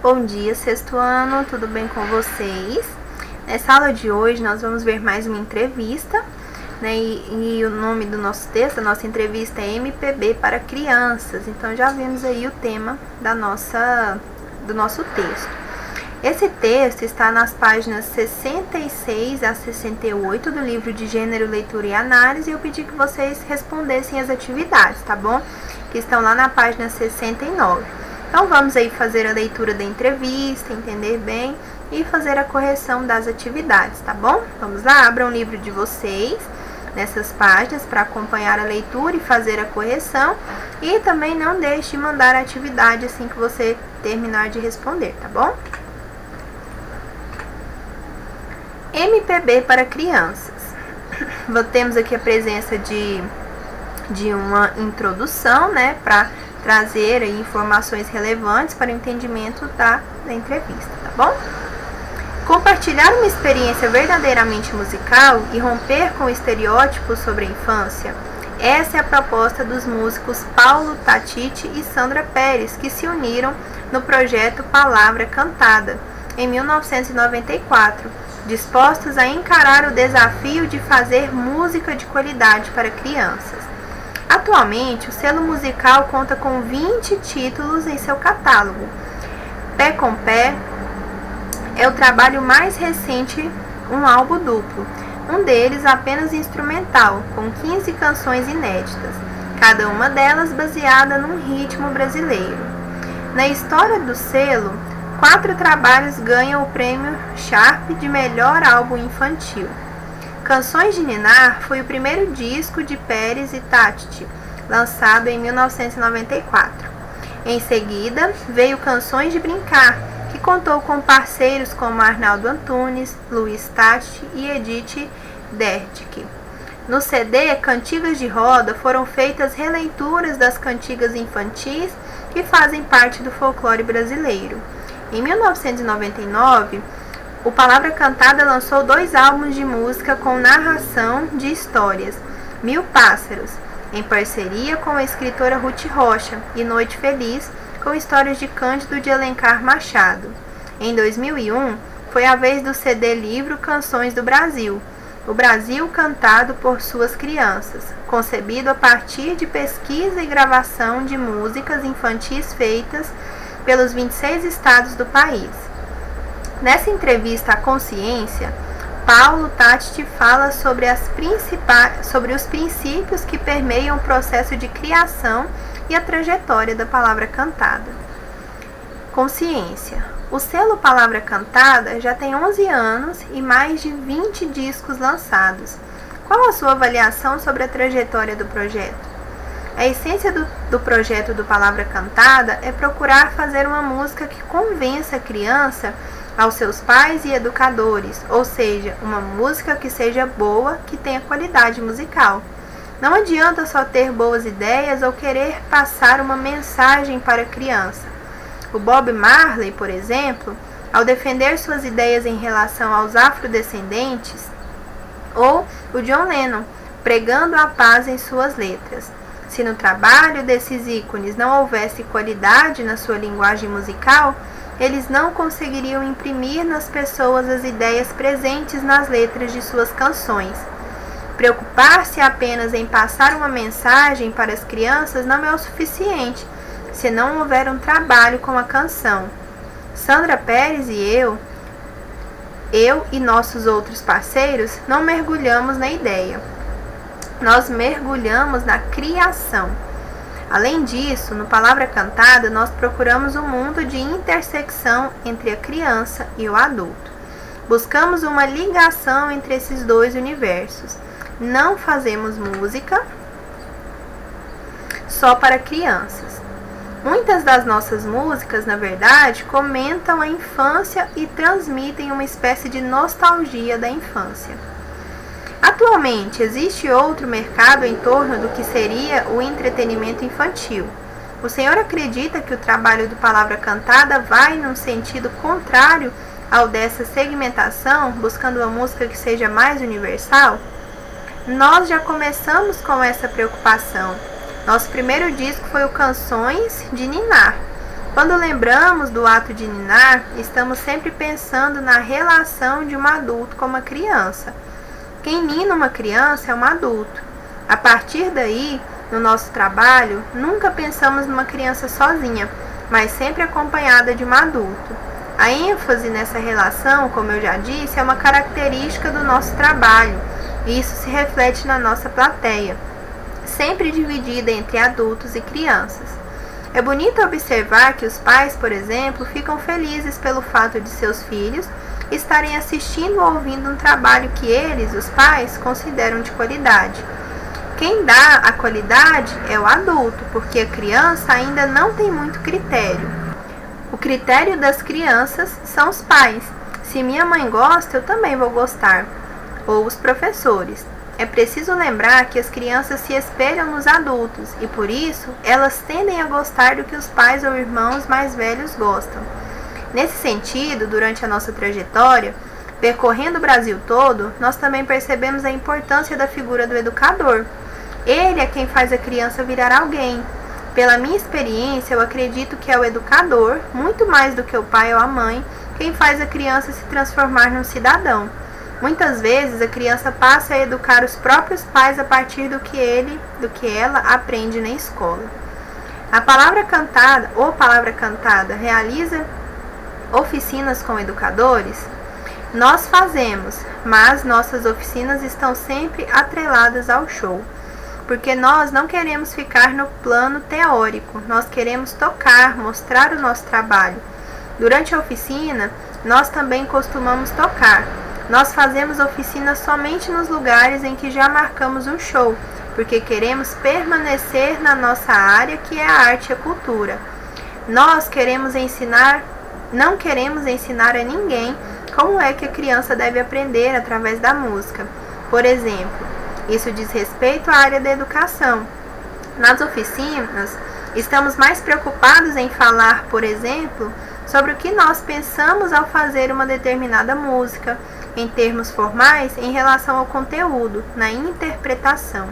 Bom dia, sexto ano, tudo bem com vocês? Nessa aula de hoje nós vamos ver mais uma entrevista, né? E o nome do nosso texto, a nossa entrevista é MPB para crianças. Então já vimos aí o tema do nosso texto. Esse texto está nas páginas 66 a 68 do livro de Gênero, Leitura e Análise, e eu pedi que vocês respondessem as atividades, tá bom? Que estão lá na página 69. Então vamos aí fazer a leitura da entrevista, entender bem e fazer a correção das atividades, tá bom? Vamos lá, abram o livro de vocês nessas páginas para acompanhar a leitura e fazer a correção, e também não deixe de mandar a atividade assim que você terminar de responder, tá bom? MPB para crianças. Temos aqui a presença de uma introdução, né, para trazer aí informações relevantes para o entendimento da entrevista, tá bom? Compartilhar uma experiência verdadeiramente musical e romper com estereótipos sobre a infância. Essa é a proposta dos músicos Paulo Tatiti e Sandra Pérez, que se uniram no projeto Palavra Cantada, em 1994, dispostos a encarar o desafio de fazer música de qualidade para crianças. Atualmente, o selo musical conta com 20 títulos em seu catálogo. Pé com Pé é o trabalho mais recente, um álbum duplo, um deles apenas instrumental, com 15 canções inéditas, cada uma delas baseada num ritmo brasileiro. Na história do selo, 4 trabalhos ganham o prêmio Sharp de melhor álbum infantil. Canções de Ninar foi o primeiro disco de Pérez e Tatiti, lançado em 1994. Em seguida, veio Canções de Brincar, que contou com parceiros como Arnaldo Antunes, Luiz Tatiti e Edith Dertick. No CD Cantigas de Roda foram feitas releituras das cantigas infantis que fazem parte do folclore brasileiro. Em 1999, o Palavra Cantada lançou 2 álbuns de música com narração de histórias, Mil Pássaros, em parceria com a escritora Ruth Rocha, e Noite Feliz, com histórias de Cândido de Alencar Machado. Em 2001, foi a vez do CD livro Canções do Brasil, o Brasil cantado por suas crianças, concebido a partir de pesquisa e gravação de músicas infantis feitas pelos 26 estados do país. Nessa entrevista à Consciência, Paulo Tatiti fala sobre os princípios que permeiam o processo de criação e a trajetória da palavra cantada. Consciência. O selo Palavra Cantada já tem 11 anos e mais de 20 discos lançados. Qual a sua avaliação sobre a trajetória do projeto? A essência do projeto do Palavra Cantada é procurar fazer uma música que convença a criança aos seus pais e educadores, ou seja, uma música que seja boa, que tenha qualidade musical. Não adianta só ter boas ideias ou querer passar uma mensagem para a criança. O Bob Marley, por exemplo, ao defender suas ideias em relação aos afrodescendentes, ou o John Lennon, pregando a paz em suas letras. Se no trabalho desses ícones não houvesse qualidade na sua linguagem musical, eles não conseguiriam imprimir nas pessoas as ideias presentes nas letras de suas canções. Preocupar-se apenas em passar uma mensagem para as crianças não é o suficiente, se não houver um trabalho com a canção. Sandra Pérez e eu e nossos outros parceiros não mergulhamos na ideia. Nós mergulhamos na criação. Além disso, no Palavra Cantada, nós procuramos um mundo de intersecção entre a criança e o adulto. Buscamos uma ligação entre esses dois universos. Não fazemos música só para crianças. Muitas das nossas músicas, na verdade, comentam a infância e transmitem uma espécie de nostalgia da infância. Atualmente, existe outro mercado em torno do que seria o entretenimento infantil. O senhor acredita que o trabalho do Palavra Cantada vai num sentido contrário ao dessa segmentação, buscando uma música que seja mais universal? Nós já começamos com essa preocupação. Nosso primeiro disco foi o Canções de Ninar. Quando lembramos do ato de ninar, estamos sempre pensando na relação de um adulto com uma criança. Quem nina uma criança é um adulto. A partir daí, no nosso trabalho, nunca pensamos numa criança sozinha, mas sempre acompanhada de um adulto. A ênfase nessa relação, como eu já disse, é uma característica do nosso trabalho, e isso se reflete na nossa plateia, sempre dividida entre adultos e crianças. É bonito observar que os pais, por exemplo, ficam felizes pelo fato de seus filhos estarem assistindo ou ouvindo um trabalho que eles, os pais, consideram de qualidade. Quem dá a qualidade é o adulto, porque a criança ainda não tem muito critério. O critério das crianças são os pais. Se minha mãe gosta, eu também vou gostar. Ou os professores. É preciso lembrar que as crianças se espelham nos adultos e, por isso, elas tendem a gostar do que os pais ou irmãos mais velhos gostam. Nesse sentido, durante a nossa trajetória, percorrendo o Brasil todo, nós também percebemos a importância da figura do educador. Ele é quem faz a criança virar alguém. Pela minha experiência, eu acredito que é o educador, muito mais do que o pai ou a mãe, quem faz a criança se transformar num cidadão. Muitas vezes a criança passa a educar os próprios pais a partir do que ela aprende na escola. A palavra cantada ou palavra cantada realiza oficinas com educadores? Nós fazemos, mas nossas oficinas estão sempre atreladas ao show, porque nós não queremos ficar no plano teórico, nós queremos tocar, mostrar o nosso trabalho. Durante a oficina, nós também costumamos tocar. Nós fazemos oficinas somente nos lugares em que já marcamos um show, porque queremos permanecer na nossa área, que é a arte e a cultura. Nós não queremos ensinar a ninguém como é que a criança deve aprender através da música. Por exemplo, isso diz respeito à área da educação. Nas oficinas, estamos mais preocupados em falar, por exemplo, sobre o que nós pensamos ao fazer uma determinada música, em termos formais, em relação ao conteúdo, na interpretação.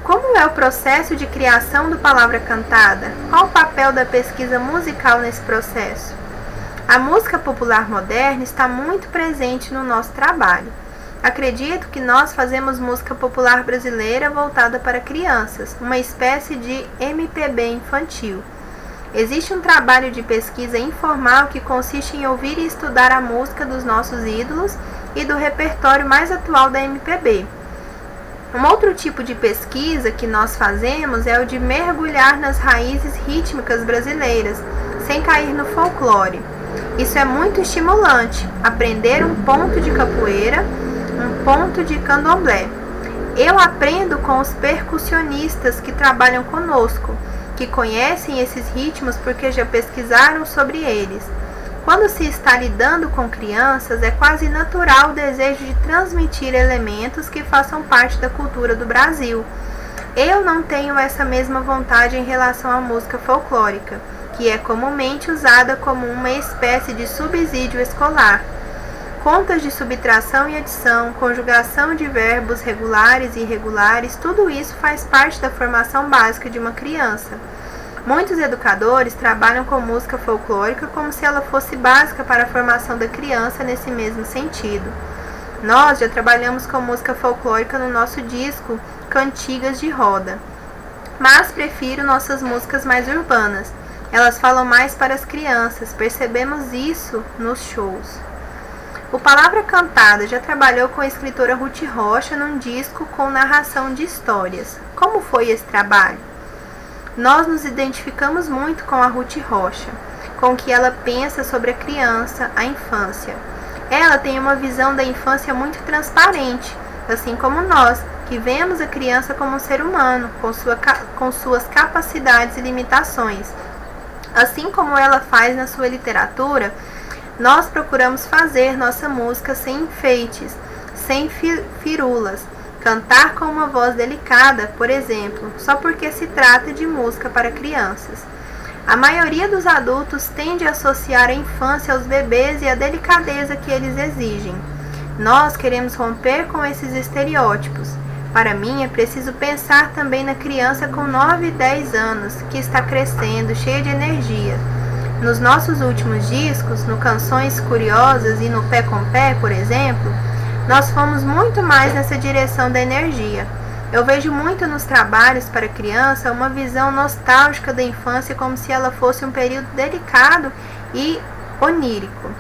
Como é o processo de criação do Palavra Cantada? Qual o papel da pesquisa musical nesse processo? A música popular moderna está muito presente no nosso trabalho. Acredito que nós fazemos música popular brasileira voltada para crianças, uma espécie de MPB infantil. Existe um trabalho de pesquisa informal que consiste em ouvir e estudar a música dos nossos ídolos e do repertório mais atual da MPB. Um outro tipo de pesquisa que nós fazemos é o de mergulhar nas raízes rítmicas brasileiras, sem cair no folclore. Isso é muito estimulante, aprender um ponto de capoeira, um ponto de candomblé. Eu aprendo com os percussionistas que trabalham conosco, que conhecem esses ritmos porque já pesquisaram sobre eles. Quando se está lidando com crianças, é quase natural o desejo de transmitir elementos que façam parte da cultura do Brasil. Eu não tenho essa mesma vontade em relação à música folclórica, que é comumente usada como uma espécie de subsídio escolar. Contas de subtração e adição, conjugação de verbos regulares e irregulares, tudo isso faz parte da formação básica de uma criança. Muitos educadores trabalham com música folclórica como se ela fosse básica para a formação da criança nesse mesmo sentido. Nós já trabalhamos com música folclórica no nosso disco Cantigas de Roda, mas prefiro nossas músicas mais urbanas. Elas falam mais para as crianças, percebemos isso nos shows. O Palavra Cantada já trabalhou com a escritora Ruth Rocha num disco com narração de histórias. Como foi esse trabalho? Nós nos identificamos muito com a Ruth Rocha, com o que ela pensa sobre a criança, a infância. Ela tem uma visão da infância muito transparente, assim como nós, que vemos a criança como um ser humano, com suas capacidades e limitações. Assim como ela faz na sua literatura, nós procuramos fazer nossa música sem enfeites, sem firulas, cantar com uma voz delicada, por exemplo, só porque se trata de música para crianças. A maioria dos adultos tende a associar a infância aos bebês e a delicadeza que eles exigem. Nós queremos romper com esses estereótipos. Para mim, é preciso pensar também na criança com 9 e 10 anos, que está crescendo, cheia de energia. Nos nossos últimos discos, no Canções Curiosas e no Pé com Pé, por exemplo, nós fomos muito mais nessa direção da energia. Eu vejo muito nos trabalhos para criança uma visão nostálgica da infância como se ela fosse um período delicado e onírico.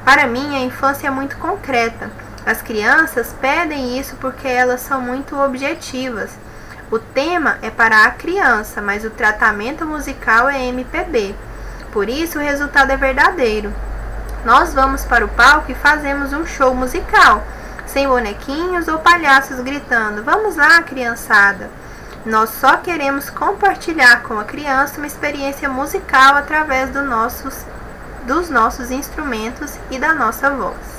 Para mim, a infância é muito concreta. As crianças pedem isso porque elas são muito objetivas. O tema é para a criança, mas o tratamento musical é MPB. Por isso, o resultado é verdadeiro. Nós vamos para o palco e fazemos um show musical, sem bonequinhos ou palhaços gritando: "Vamos lá, criançada!" Nós só queremos compartilhar com a criança uma experiência musical através dos nossos instrumentos e da nossa voz.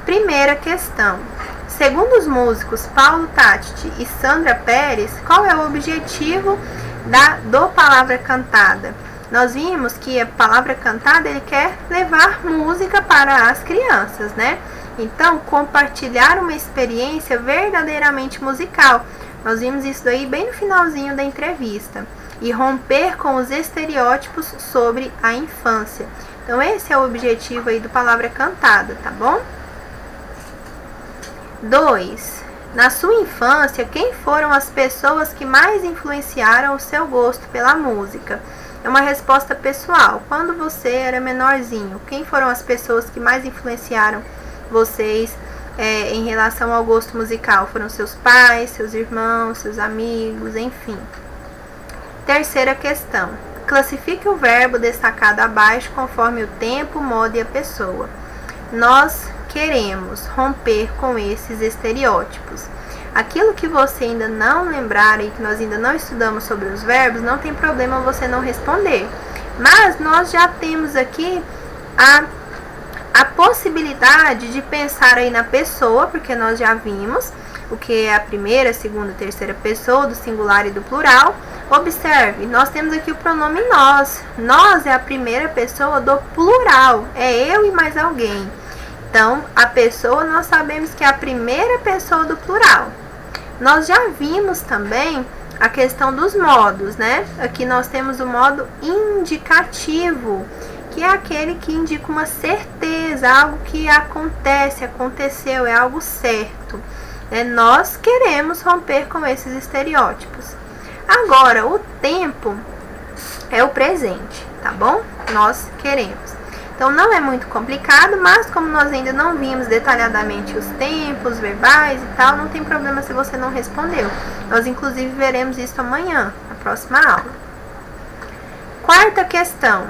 Primeira questão. Segundo os músicos Paulo Tatti e Sandra Pérez, qual é o objetivo do Palavra Cantada? Nós vimos que a Palavra Cantada ele quer levar música para as crianças, né? Então, compartilhar uma experiência verdadeiramente musical. Nós vimos isso daí bem no finalzinho da entrevista. E romper com os estereótipos sobre a infância. Então, esse é o objetivo aí do Palavra Cantada, tá bom? 2. Na sua infância, quem foram as pessoas que mais influenciaram o seu gosto pela música? É uma resposta pessoal. Quando você era menorzinho, quem foram as pessoas que mais influenciaram vocês em relação ao gosto musical? Foram seus pais, seus irmãos, seus amigos, enfim. Terceira questão. Classifique o verbo destacado abaixo conforme o tempo, modo e a pessoa. Nós queremos romper com esses estereótipos. Aquilo que você ainda não lembrar e que nós ainda não estudamos sobre os verbos, não tem problema você não responder. Mas nós já temos aqui a possibilidade de pensar aí na pessoa, porque nós já vimos o que é a primeira, segunda, terceira pessoa, do singular e do plural. Observe, nós temos aqui o pronome nós. Nós é a primeira pessoa do plural, é eu e mais alguém. Então, a pessoa nós sabemos que é a primeira pessoa do plural. Nós já vimos também a questão dos modos, né? Aqui nós temos o modo indicativo, que é aquele que indica uma certeza, algo que acontece, aconteceu, é algo certo. Nós queremos romper com esses estereótipos. Agora, o tempo é o presente, tá bom? Nós queremos. Então, não é muito complicado, mas como nós ainda não vimos detalhadamente os tempos verbais e tal, não tem problema se você não respondeu. Nós, inclusive, veremos isso amanhã, na próxima aula. Quarta questão.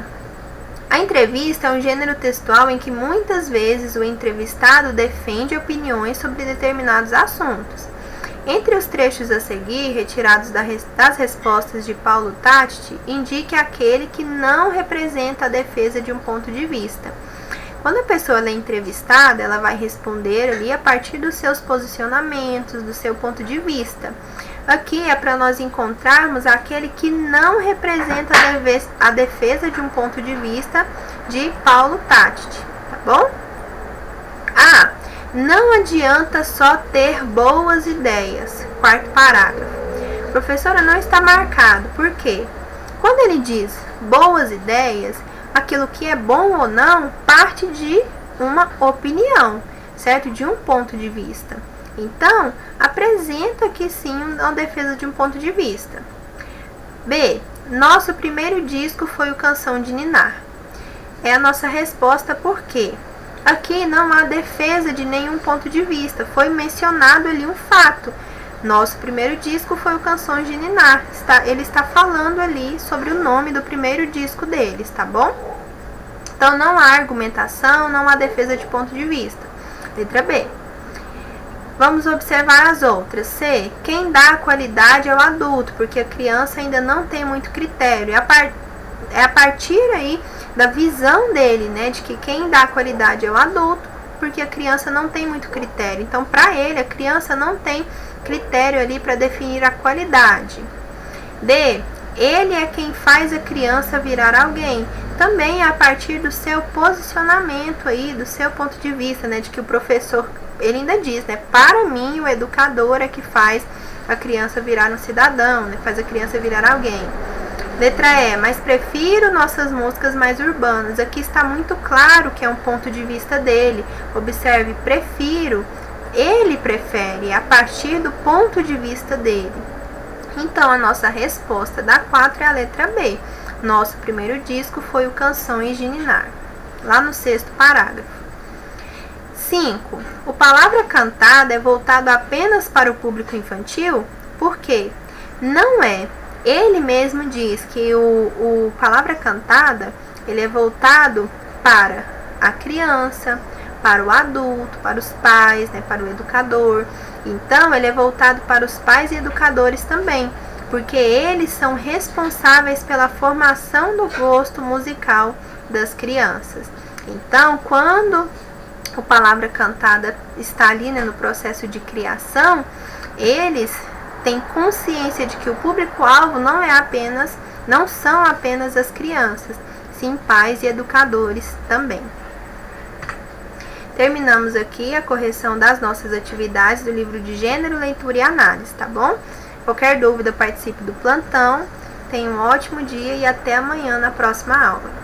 A entrevista é um gênero textual em que muitas vezes o entrevistado defende opiniões sobre determinados assuntos. Entre os trechos a seguir, retirados das respostas de Paulo Tatti, indique aquele que não representa a defesa de um ponto de vista. Quando a pessoa é entrevistada, ela vai responder ali a partir dos seus posicionamentos, do seu ponto de vista. Aqui é para nós encontrarmos aquele que não representa a defesa de um ponto de vista de Paulo Tatti, tá bom? Não adianta só ter boas ideias. Quarto parágrafo. Professora, não está marcado. Por quê? Quando ele diz boas ideias, aquilo que é bom ou não parte de uma opinião, certo? De um ponto de vista. Então, apresenta aqui sim uma defesa de um ponto de vista. B. Nosso primeiro disco foi o Canção de Ninar. É a nossa resposta por quê? Aqui não há defesa de nenhum ponto de vista, foi mencionado ali um fato. Nosso primeiro disco foi o Canções de Ninar. Ele está falando ali sobre o nome do primeiro disco deles, tá bom? Então não há argumentação, não há defesa de ponto de vista. Letra B. Vamos observar as outras. C. Quem dá a qualidade é o adulto, porque a criança ainda não tem muito critério. É a partir aí da visão dele, né, de que quem dá a qualidade é o adulto, porque a criança não tem muito critério. Então, para ele, a criança não tem critério ali para definir a qualidade. D. Ele é quem faz a criança virar alguém. Também é a partir do seu posicionamento aí, do seu ponto de vista, né, de que o professor ele ainda diz, né? Para mim, o educador é que faz a criança virar um cidadão, né? Faz a criança virar alguém. Letra E, mas prefiro nossas músicas mais urbanas. Aqui está muito claro que é um ponto de vista dele. Observe, prefiro, ele prefere, a partir do ponto de vista dele. Então, a nossa resposta da 4 é a letra B. Nosso primeiro disco foi o Canções de Ninar, lá no 6º parágrafo. 5. O Palavra Cantada é voltado apenas para o público infantil? Por quê? Não é. Ele mesmo diz que o Palavra Cantada ele é voltado para a criança, para o adulto, para os pais, né, para o educador. Então, ele é voltado para os pais e educadores também, porque eles são responsáveis pela formação do gosto musical das crianças. Então, quando o Palavra Cantada está ali, né, no processo de criação, eles têm consciência de que o público-alvo não são apenas as crianças, sim pais e educadores também. Terminamos aqui a correção das nossas atividades do livro de Gênero, Leitura e Análise, tá bom? Qualquer dúvida, participe do plantão. Tenha um ótimo dia e até amanhã na próxima aula.